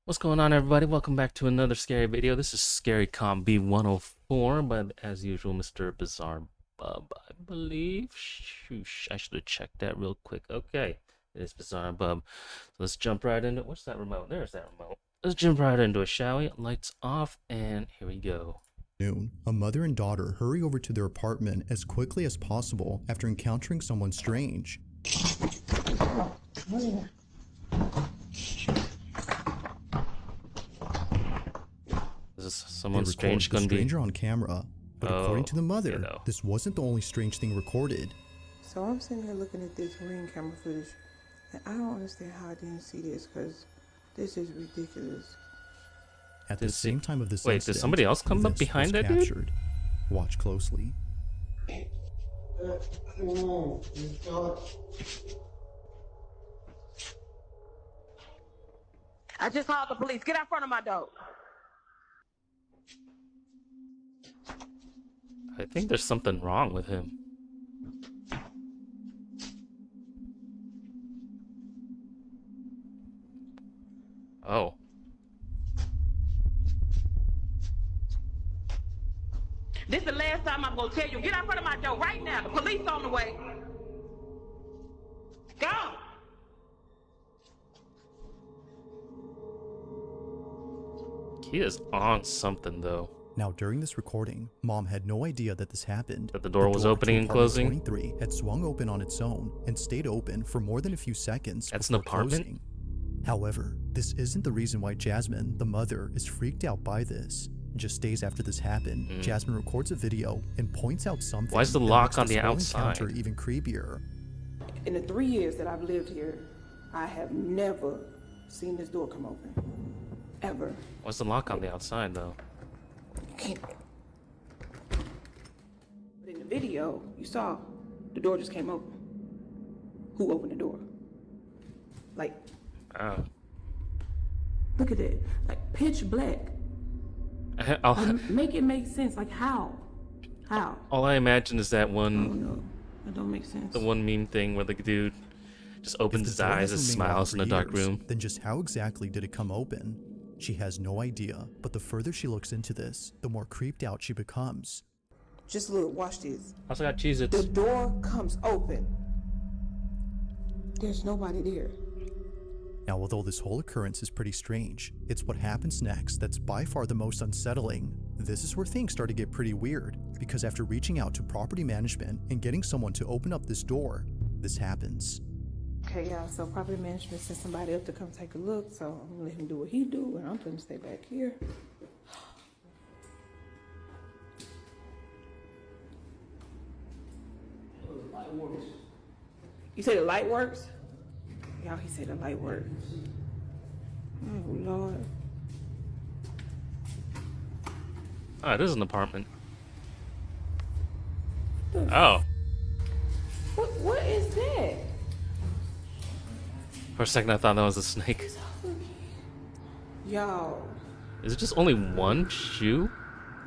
What's going on, everybody? Welcome back to another scary video. This is Scary Comp v104, but as usual, Mr. Bizarre Bub, I believe. Shoosh, I should have checked that real quick. Okay, it is Bizarre Bub. So let's jump right into it. What's that remote? There's that remote. Let's jump right into it, shall we? Lights off, and here we go. A mother and daughter hurry over to their apartment as quickly as possible after encountering someone strange. Is someone they strange record the gonna be? stranger on camera, but according to the mother, this wasn't the only strange thing recorded. So I'm sitting here looking at this ring camera footage, and I don't understand how I didn't see this, because this is ridiculous. At the same time of this Wait, incident, did somebody else come up behind that dude? captured. Watch closely. I just called the police. Get out front of my door. I think there's something wrong with him. Oh. This is the last time I'm going to tell you. Get out front of my door right now. The police on the way. Go. He is on something, though. Now, during this recording, Mom had no idea that this happened. That the door was opening and closing? 23 had swung open on its own and stayed open for more than a few seconds. That's an apartment? Closing. However, this isn't the reason why Jasmine, the mother, is freaked out by this. Just days after this happened, Jasmine records a video and points out something. Why is the that lock makes on this the whole outside? encounter even creepier. In the 3 years that I've lived here, I have never seen this door come open. Ever. What's the lock on the outside, though? Can't. But in the video, you saw the door just came open. Who opened the door? Like, Oh. look at it. Like, pitch black. Make it make sense. Like, how? How? All I imagine is that Oh one, no, that don't make sense. the one meme thing where the dude just opens his If the door eyes has and remained smiles locked in a for dark years, room. Then just how exactly did it come open? She has no idea, but the further she looks into this, the more creeped out she becomes. Just look, watch this. I also got Cheez-Its. The door comes open. There's nobody there. Now, although this whole occurrence is pretty strange, it's what happens next that's by far the most unsettling. This is where things start to get pretty weird, because after reaching out to property management and getting someone to open up this door, this happens. Okay, y'all, so property management sent somebody up to come take a look, so I'm gonna let him do what he do, and I'm gonna stay back here. You say the light works? Y'all, he said the light works. Oh, Lord. Oh, it is an apartment. Oh. What is that? For a second, I thought that was a snake. Y'all, Is it just only one shoe?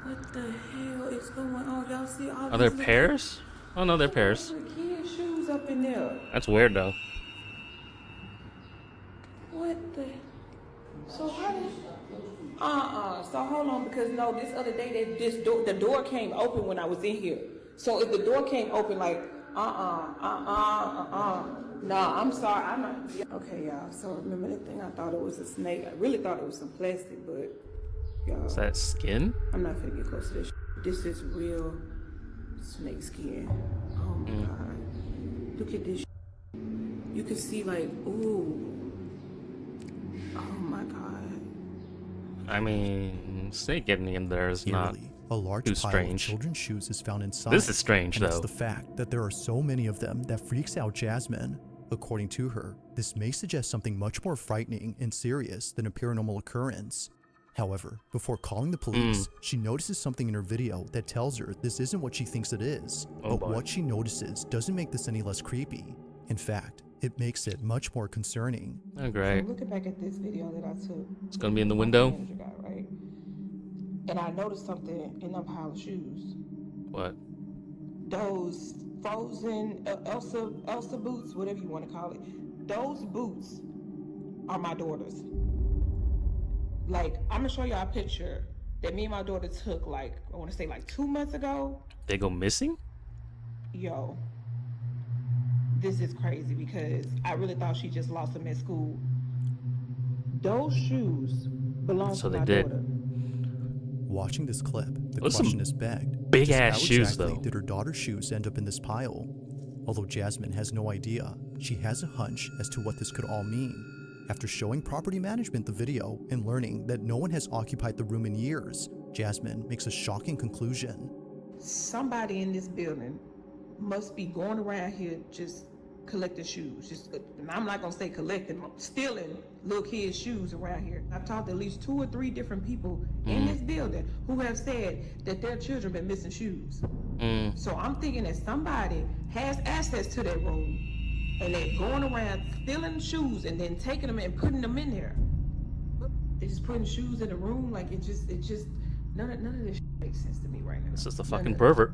what the hell is going on? Y'all see all Are there these pairs? Oh, no, they're pairs. little kid shoes up in there? That's weird, though. What the? So how did? So hold on, because no, this other day the door came open when I was in here. So if the door came open, like no, I'm sorry, I'm not. Okay, y'all. So remember that thing? I thought it was a snake. I really thought it was some plastic, but y'all, Is that skin? I'm not gonna get close to this. This is real snake skin. Oh my god! Look at this. You can see like, ooh. Oh my god. I mean, snake getting in there is not Eerily, a large too pile strange. of children's shoes is found inside. This is strange, and though. It's the fact that there are so many of them that freaks out Jasmine. According to her, this may suggest something much more frightening and serious than a paranormal occurrence. However, before calling the police, she notices something in her video that tells her this isn't what she thinks it is. Oh, but boy. what she notices doesn't make this any less creepy. In fact, it makes it much more concerning. Oh, great. I'm looking back at this video that I took. It's gonna be in the window. Manager guy, right? And I noticed something in that pile of shoes. What? Those frozen Elsa boots, whatever you want to call it. Those boots are my daughter's. Like, I'm gonna show y'all a picture that me and my daughter took, like, I wanna say like 2 months ago. They go missing? Yo, this is crazy because I really thought she just lost them at school. Those shoes belong So to they my did. daughter. Watching this clip, the Those some question is begged, big just ass how shoes, exactly though. did her daughter's shoes end up in this pile? Although Jasmine has no idea, she has a hunch as to what this could all mean. After showing property management the video and learning that no one has occupied the room in years, Jasmine makes a shocking conclusion. Somebody in this building must be going around here just collecting shoes. Just, and I'm not gonna say collecting, stealing little kids' shoes around here. I've talked to at least 2 or 3 different people in this building who have said that their children been missing shoes. So I'm thinking that somebody has access to that room and they're going around stealing shoes and then taking them and putting them in there. They're just putting shoes in the room. Like, it just none of this makes sense to me right now. This is the None fucking of it. pervert.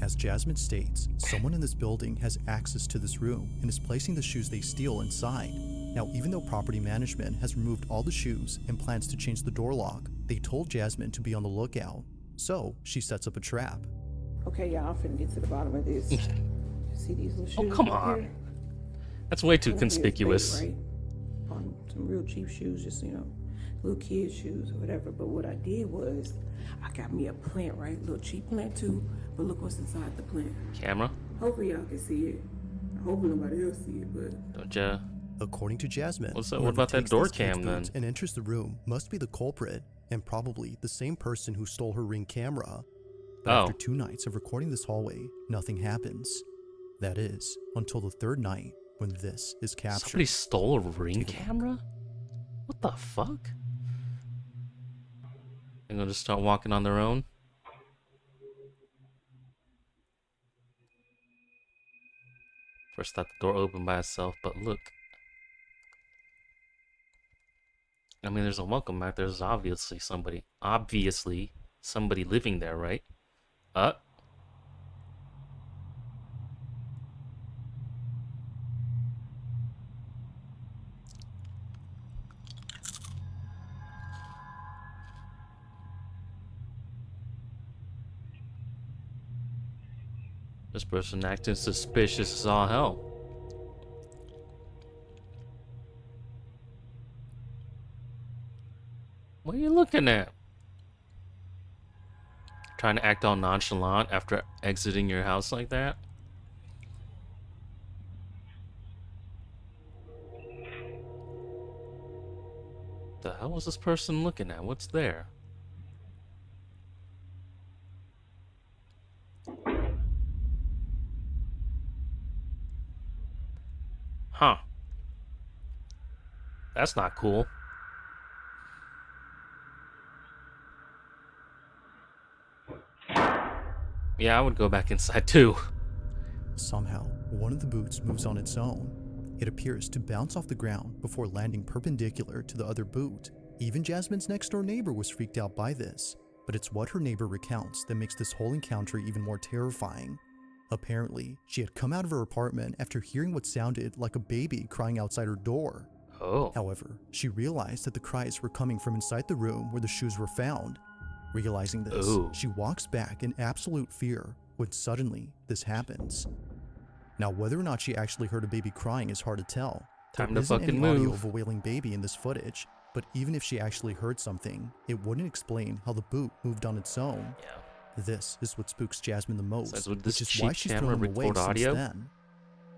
As Jasmine states, someone in this building has access to this room and is placing the shoes they steal inside. Now, even though property management has removed all the shoes and plans to change the door lock, they told Jasmine to be on the lookout. So, she sets up a trap. Okay, y'all, I'm finna get to the bottom of this. See these little shoes? Oh, come right on. here? That's way too What it is, conspicuous. bait, right? On some real cheap shoes, just, little kids' shoes or whatever. But what I did was, I got me a plant, right? Little cheap plant too. But look what's inside the plant. Camera? Hopefully y'all can see it. Hopefully nobody else see it, but Don't ya? According to Jasmine, What's that- what whoever about that takes door these kids' cam, then? boots and enters the room must be the culprit, and probably the same person who stole her Ring camera. But Oh. after 2 nights of recording this hallway, nothing happens. That is, until the 3rd night, when this is captured. Somebody stole a Ring Take a look. camera? What the fuck? They're gonna just start walking on their own? First thought the door opened by itself, but look. I mean, there's a welcome mat. There's obviously somebody living there, right? This person acting suspicious as all hell. What are you looking at? Trying to act all nonchalant after exiting your house like that? The hell was this person looking at? What's there? Huh. That's not cool. Yeah, I would go back inside too. Somehow, one of the boots moves on its own. It appears to bounce off the ground before landing perpendicular to the other boot. Even Jasmine's next door neighbor was freaked out by this, but it's what her neighbor recounts that makes this whole encounter even more terrifying. Apparently, she had come out of her apartment after hearing what sounded like a baby crying outside her door. Oh. However, she realized that the cries were coming from inside the room where the shoes were found. Realizing this, Ooh. she walks back in absolute fear when suddenly this happens. Now, whether or not she actually heard a baby crying is hard to tell. Time There to isn't fucking any audio move. of a wailing baby in this footage, but even if she actually heard something, it wouldn't explain how the boot moved on its own. Yeah. This is what spooks Jasmine the most, Says, would this which is why cheap she's camera thrown them away record since audio? then.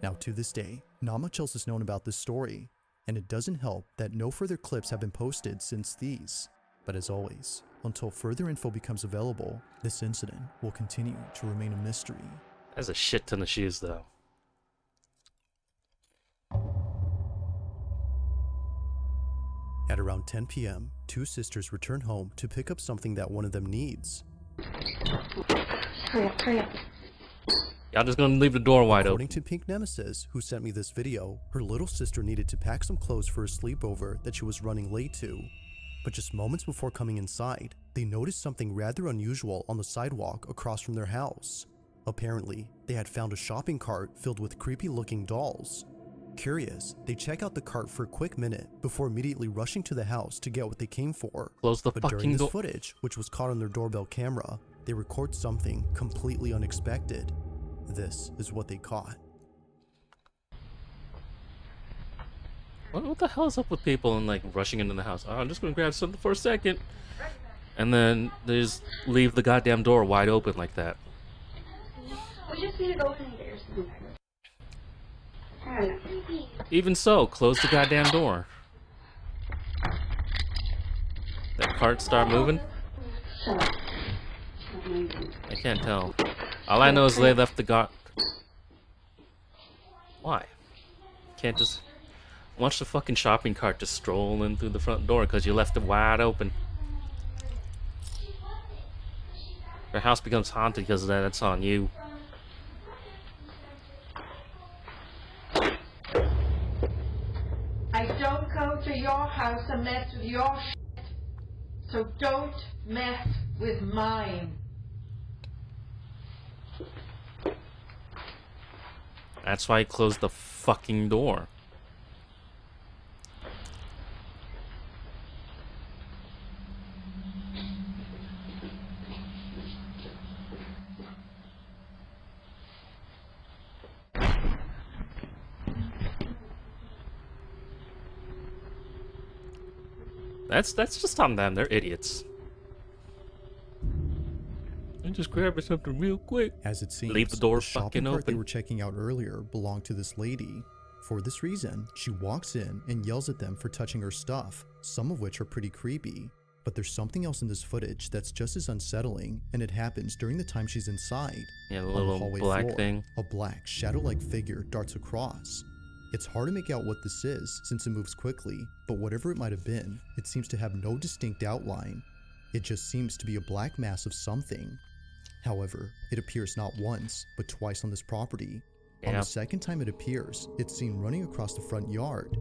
Now, to this day, not much else is known about this story, and it doesn't help that no further clips have been posted since these. But as always, until further info becomes available, this incident will continue to remain a mystery. That's a shit ton of shoes, though. At around 10 p.m., 2 sisters return home to pick up something that one of them needs. hurry up. Y'all just gonna leave the door wide According open. to Pink Nemesis, who sent me this video, her little sister needed to pack some clothes for a sleepover that she was running late to. But just moments before coming inside, they noticed something rather unusual on the sidewalk across from their house. Apparently, they had found a shopping cart filled with creepy-looking dolls. Curious, they check out the cart for a quick minute before immediately rushing to the house to get what they came for. Close the But during fucking this door. footage, which was caught on their doorbell camera, they record something completely unexpected. This is what they caught. What the hell is up with people and like rushing into the house? Oh, I'm just gonna grab something for a second. And then they just leave the goddamn door wide open like that. We just need to go in and get your son. I don't know. Even so, close the goddamn door. That cart start moving? Shut up. I can't tell. All I know is they left the Why? Can't just watch the fucking shopping cart just stroll in through the front door because you left it wide open. Your house becomes haunted because of that. That's on you. I don't go to your house and mess with your shit, so don't mess with mine. That's why I closed the fucking door. That's just on them. They're idiots. I'm just grabbing something real quick. As it seems, Leave the door shopping fucking cart they open. were checking out earlier belonged to this lady. For this reason, she walks in and yells at them for touching her stuff, some of which are pretty creepy. But there's something else in this footage that's just as unsettling, and it happens during the time she's inside. Yeah, the On little hallway black floor, thing. a black, shadow-like figure darts across. It's hard to make out what this is since it moves quickly, but whatever it might have been, it seems to have no distinct outline. It just seems to be a black mass of something. However, it appears not once, but twice on this property. On Yeah. the second time it appears, it's seen running across the front yard.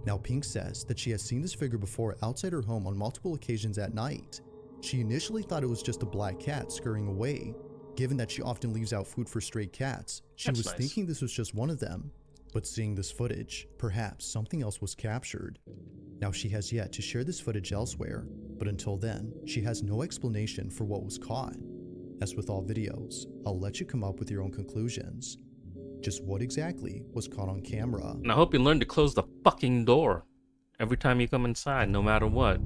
Now Pink says that she has seen this figure before outside her home on multiple occasions at night. She initially thought it was just a black cat scurrying away. Given that she often leaves out food for stray cats, she That's was nice. thinking this was just one of them. But seeing this footage, perhaps something else was captured. Now she has yet to share this footage elsewhere, but until then, she has no explanation for what was caught. As with all videos, I'll let you come up with your own conclusions. Just what exactly was caught on camera? And I hope you learn to close the fucking door every time you come inside, no matter what.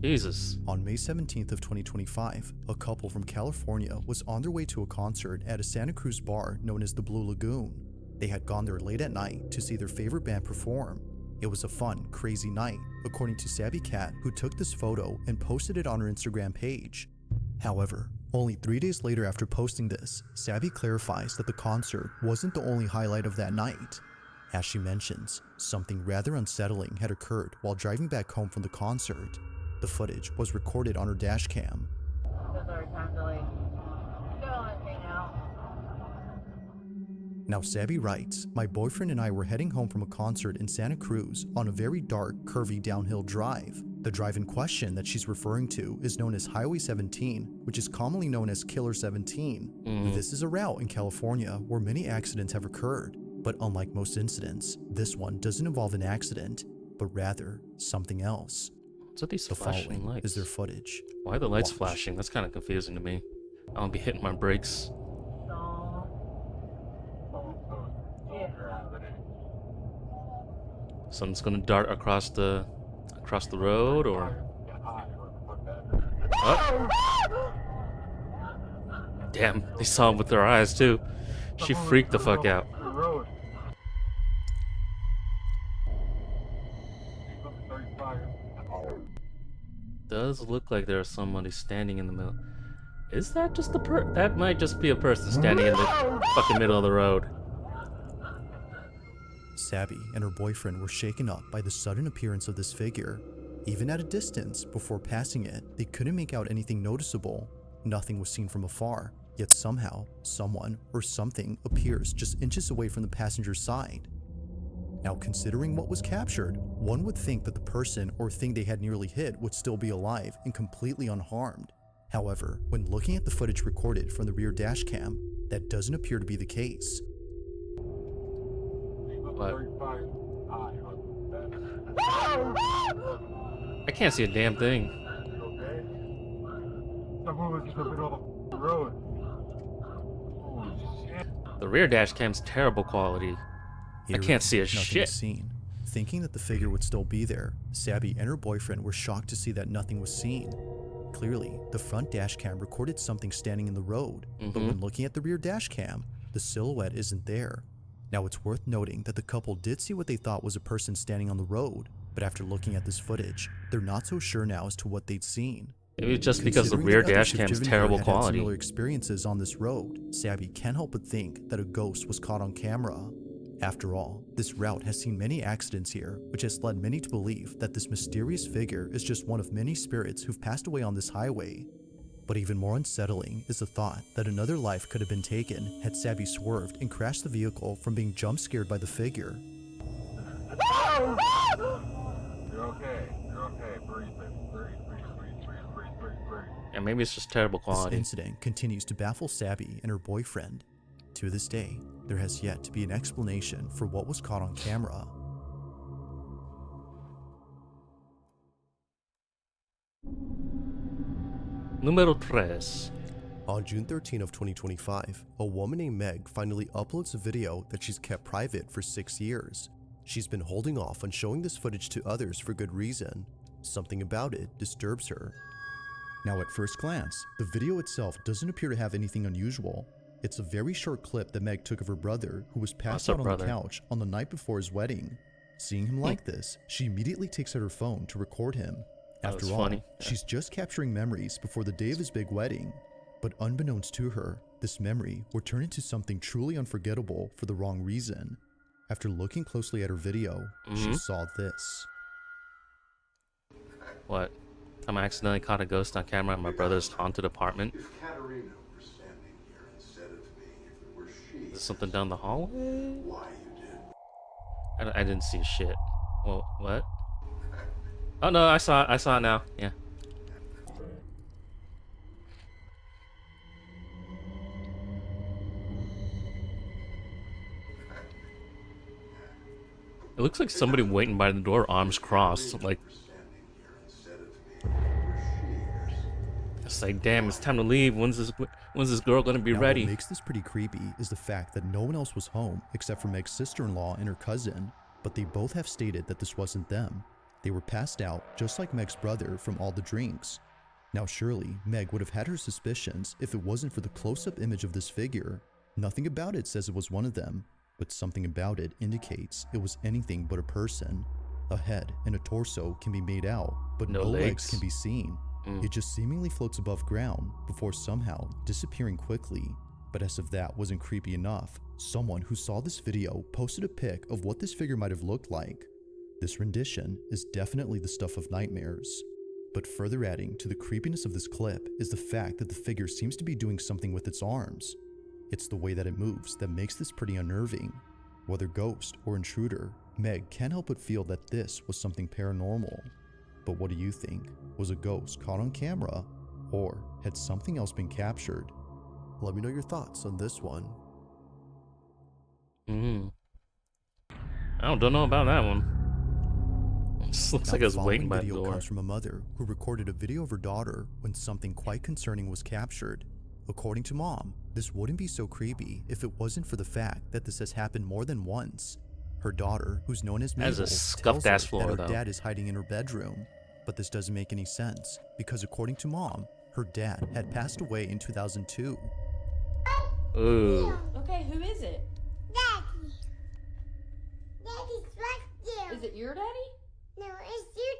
Jesus. On May 17th of 2025, a couple from California was on their way to a concert at a Santa Cruz bar known as the Blue Lagoon. They had gone there late at night to see their favorite band perform. It was a fun, crazy night, according to Sabby Cat, who took this photo and posted it on her Instagram page. However, only 3 days later after posting this, Sabby clarifies that the concert wasn't the only highlight of that night. As she mentions, something rather unsettling had occurred while driving back home from the concert. The footage was recorded on her dash cam. Now Sabby writes, "My boyfriend and I were heading home from a concert in Santa Cruz on a very dark, curvy downhill drive. The drive in question that she's referring to is known as Highway 17, which is commonly known as Killer 17. This is a route in California where many accidents have occurred, but unlike most incidents, this one doesn't involve an accident, but rather something else. What's with these The flashing following lights? is their footage. Why are the lights Watch. flashing? That's kind of confusing to me. I'll be hitting my brakes. Something's gonna dart across the road, or oh. Damn, they saw him with their eyes too. She freaked the fuck out. Does look like there's somebody standing in the middle. Is that just a that might just be a person standing in the fucking middle of the road. Sabby and her boyfriend were shaken up by the sudden appearance of this figure. Even at a distance, before passing it, they couldn't make out anything noticeable. Nothing was seen from afar, yet somehow, someone or something appears just inches away from the passenger's side. Now, considering what was captured, one would think that the person or thing they had nearly hit would still be alive and completely unharmed. However, when looking at the footage recorded from the rear dash cam, that doesn't appear to be the case. What? I can't see a damn thing. The rear dash cam's terrible quality. I can't see a Nothing shit. was seen. Thinking that the figure would still be there, Sabby and her boyfriend were shocked to see that nothing was seen. Clearly, the front dash cam recorded something standing in the road, but when looking at the rear dash cam, the silhouette isn't there. Now it's worth noting that the couple did see what they thought was a person standing on the road, but after looking at this footage, they're not so sure now as to what they'd seen. Maybe it's just because the Considering rear that others dash who've cam's driven terrible here had quality. similar experiences on this road, Sabby can't help but think that a ghost was caught on camera. After all, this route has seen many accidents here, which has led many to believe that this mysterious figure is just one of many spirits who've passed away on this highway. But even more unsettling is the thought that another life could have been taken had Sabby swerved and crashed the vehicle from being jump scared by the figure. You're okay. You're okay. Breathe, breathe. And maybe it's just terrible This quality. incident continues to baffle Sabby and her boyfriend. To this day, there has yet to be an explanation for what was caught on camera. Número 3. On June 13 of 2025, a woman named Meg finally uploads a video that she's kept private for 6 years. She's been holding off on showing this footage to others for good reason. Something about it disturbs her. Now at first glance, the video itself doesn't appear to have anything unusual. It's a very short clip that Meg took of her brother, who was passed out on the couch on the night before his wedding. Seeing him like this, she immediately takes out her phone to record him. After all, she's just capturing memories before the day of his big wedding. But unbeknownst to her, this memory would turn into something truly unforgettable for the wrong reason. After looking closely at her video, she saw this. What? I accidentally caught a ghost on camera in my brother's haunted apartment. If Katerina were standing here and said it to me, if it were she, Is there something down the hallway? why you did. I didn't see shit. Well, what? Oh no, I saw it now. Yeah. It looks like somebody waiting by the door, arms crossed. Like, it's like, damn, it's time to leave. When's this girl gonna be Now, ready? What makes this pretty creepy is the fact that no one else was home except for Meg's sister-in-law and her cousin, but they both have stated that this wasn't them. They were passed out just like Meg's brother from all the drinks. Now surely, Meg would have had her suspicions if it wasn't for the close-up image of this figure. Nothing about it says it was one of them, but something about it indicates it was anything but a person. A head and a torso can be made out, but no legs can be seen. It just seemingly floats above ground before somehow disappearing quickly. But as if that wasn't creepy enough, someone who saw this video posted a pic of what this figure might have looked like. This rendition is definitely the stuff of nightmares. But further adding to the creepiness of this clip is the fact that the figure seems to be doing something with its arms. It's the way that it moves that makes this pretty unnerving. Whether ghost or intruder, Meg can't help but feel that this was something paranormal. But what do you think? Was a ghost caught on camera? Or had something else been captured? Let me know your thoughts on this one. I don't know about that one. It just looks like I was waiting by the video door. comes from a mother who recorded a video of her daughter when something quite concerning was captured. According to mom, this wouldn't be so creepy if it wasn't for the fact that this has happened more than once. Her daughter, who's known as Mabel, Has a scuffed tells her ass floor, that her though. dad is hiding in her bedroom. But this doesn't make any sense, because according to mom, her dad had passed away in 2002. Ooh. Okay, who is it? Daddy. Daddy's right there. Is it your daddy? No, it's your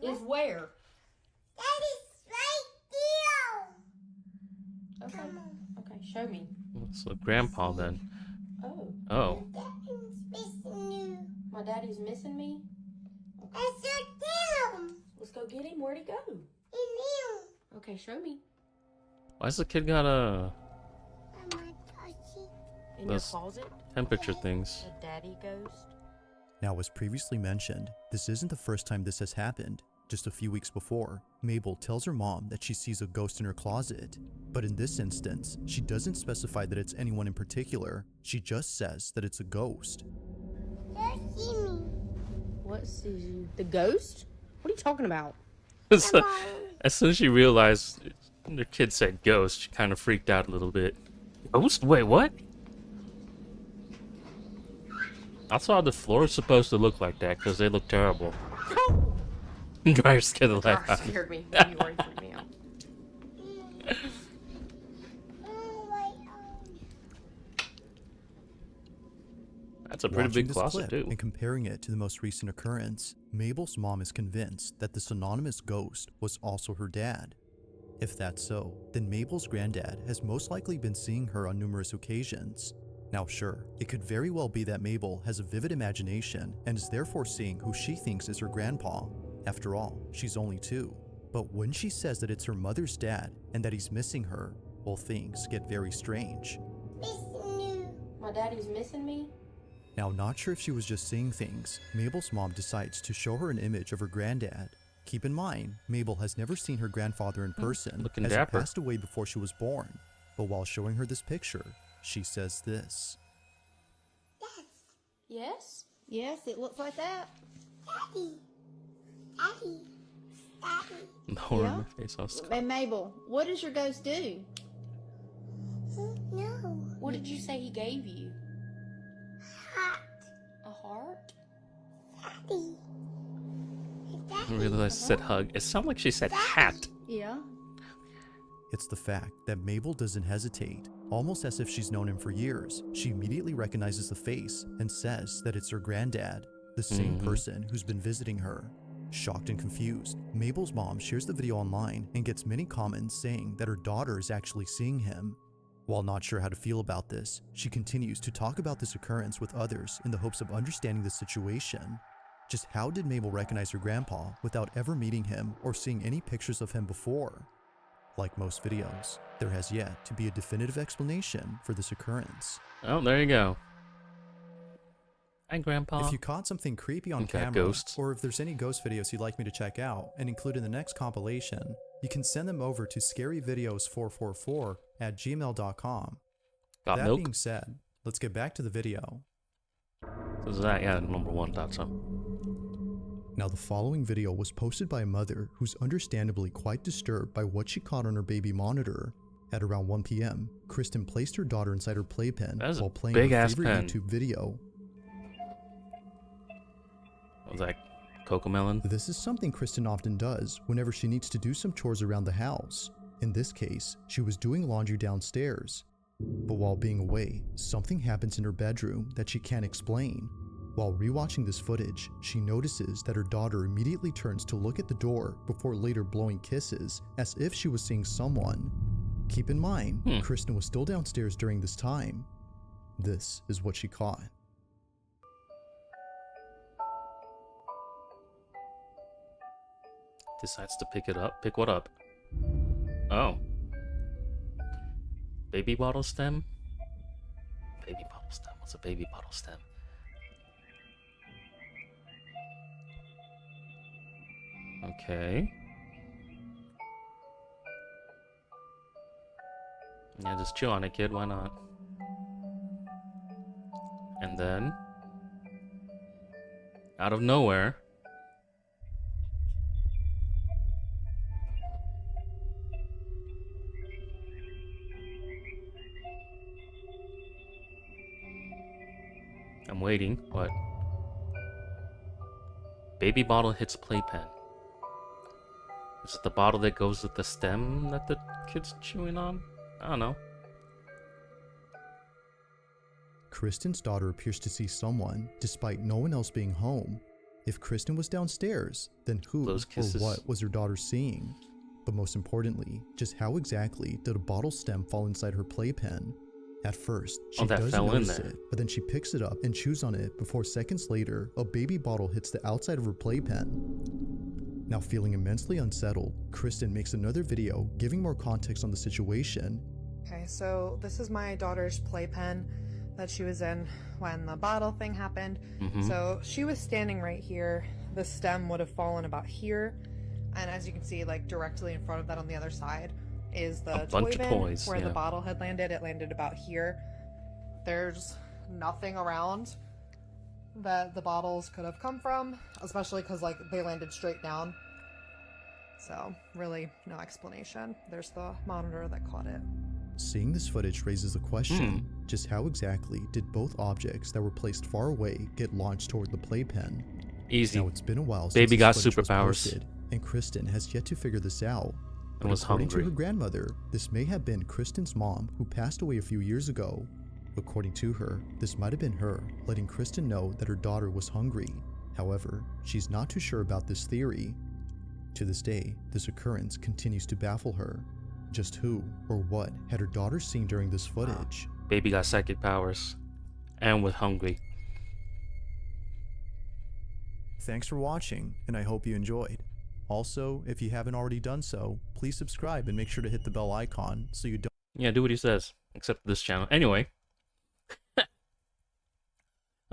daddy. Is where? Daddy's right there. Okay. Come on. Okay, show me. So grandpa then. Oh, Oh. Daddy's missing you. my daddy's missing me? That's your him. Let's go get him. Where'd he go? In you. Okay, show me. Why's the kid got a Mama touchy. In Those your closet? temperature things? A daddy ghost? Now, as previously mentioned, this isn't the first time this has happened. Just a few weeks before, Mabel tells her mom that she sees a ghost in her closet. But in this instance, she doesn't specify that it's anyone in particular. She just says that it's a ghost. Just see me. What sees you? The ghost? What are you talking about? So, as soon as she realized her kid said ghost, she kind of freaked out a little bit. Ghost? Wait, what? I thought the floor is supposed to look like that because they look terrible. Dryer scared the life out of me. Scared me. You already freaked me out. That's a pretty Watching big this closet, clip too. and comparing it to the most recent occurrence, Mabel's mom is convinced that this anonymous ghost was also her dad. If that's so, then Mabel's granddad has most likely been seeing her on numerous occasions. Now sure, it could very well be that Mabel has a vivid imagination and is therefore seeing who she thinks is her grandpa. After all, she's only 2. But when she says that it's her mother's dad and that he's missing her, well, things get very strange. Missing you. My daddy's missing me? Now, not sure if she was just seeing things, Mabel's mom decides to show her an image of her granddad. Keep in mind, Mabel has never seen her grandfather in person, looking as he dapper. passed away before she was born. But while showing her this picture, she says this. Yes? Yes, it looks like that. Daddy. Daddy. Daddy. The horror in Yeah? my face. I was And Mabel, what does your ghost do? No. What did you say he gave you? Hot. A heart? Daddy. I realized I said hug. It sounded like she said hat. Yeah. It's the fact that Mabel doesn't hesitate, almost as if she's known him for years. She immediately recognizes the face and says that it's her granddad, the same person who's been visiting her. Shocked and confused, Mabel's mom shares the video online and gets many comments saying that her daughter is actually seeing him. While not sure how to feel about this, she continues to talk about this occurrence with others in the hopes of understanding the situation. Just how did Mabel recognize her grandpa without ever meeting him or seeing any pictures of him before? Like most videos, there has yet to be a definitive explanation for this occurrence. Oh, there you go. Hi, Grandpa. If you caught something creepy on Okay, camera, ghosts. or if there's any ghost videos you'd like me to check out and include in the next compilation, you can send them over to scaryvideos444@gmail.com. Got That milk? being said, let's get back to the video. This is that, yeah, number 1, thought so. Now, the following video was posted by a mother who's understandably quite disturbed by what she caught on her baby monitor. At around 1 p.m., Kristen placed her daughter inside her playpen That is a while playing big her ass favorite pen. YouTube video. Was that Cocomelon? This is something Kristen often does whenever she needs to do some chores around the house. In this case, she was doing laundry downstairs. But while being away, something happens in her bedroom that she can't explain. While rewatching this footage, she notices that her daughter immediately turns to look at the door before later blowing kisses as if she was seeing someone. Keep in mind, Kristen was still downstairs during this time. This is what she caught. Decides to pick it up. Pick what up? Oh. Baby bottle stem? Baby bottle stem. What's a baby bottle stem? Okay. Yeah, just chew on it, kid. Why not? And then, out of nowhere, I'm waiting. What? Baby bottle hits playpen. Is it the bottle that goes with the stem that the kid's chewing on? I don't know. Kristen's daughter appears to see someone, despite no one else being home. If Kristen was downstairs, then who Those or kisses. what was her daughter seeing? But most importantly, just how exactly did a bottle stem fall inside her playpen? At first, she that doesn't fell in notice there. it, but then she picks it up and chews on it before seconds later, a baby bottle hits the outside of her playpen. Now feeling immensely unsettled, Kristen makes another video giving more context on the situation. Okay, so this is my daughter's playpen that she was in when the bottle thing happened. So she was standing right here. The stem would have fallen about here. And as you can see, like directly in front of that on the other side is the A bunch toy of bin toys, where yeah. the bottle had landed. It landed about here. There's nothing around that the bottles could have come from, especially because like they landed straight down. So really no explanation. There's the monitor that caught it. Seeing this footage raises the question, just how exactly did both objects that were placed far away get launched toward the playpen? Easy. Now it's been a while since Baby this got footage was superpowers. posted, and Kristen has yet to figure this out. And was according hungry. to her grandmother, this may have been Kristen's mom who passed away a few years ago. According to her, this might have been her letting Kristen know that her daughter was hungry. However, she's not too sure about this theory. To this day, this occurrence continues to baffle her. Just who or what had her daughter seen during this footage? Baby got psychic powers and was hungry. Thanks for watching, and I hope you enjoyed. Also, if you haven't already done so, please subscribe and make sure to hit the bell icon so you don't. Yeah, do what he says, except for this channel. Anyway.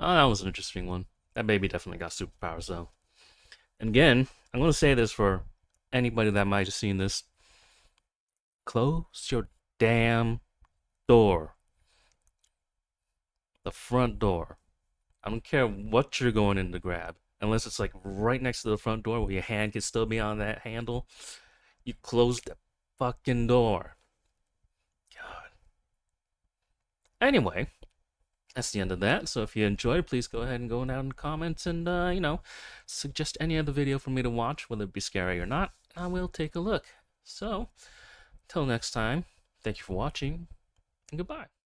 Oh, that was an interesting one. That baby definitely got superpowers, though. And again, I'm going to say this for anybody that might have seen this. Close your damn door. The front door. I don't care what you're going in to grab. Unless it's like right next to the front door where your hand can still be on that handle. You close the fucking door. God. Anyway, that's the end of that. So if you enjoyed, please go ahead and go down in the comments and, you know, suggest any other video for me to watch, whether it be scary or not. I will take a look. So, till next time, thank you for watching, and goodbye.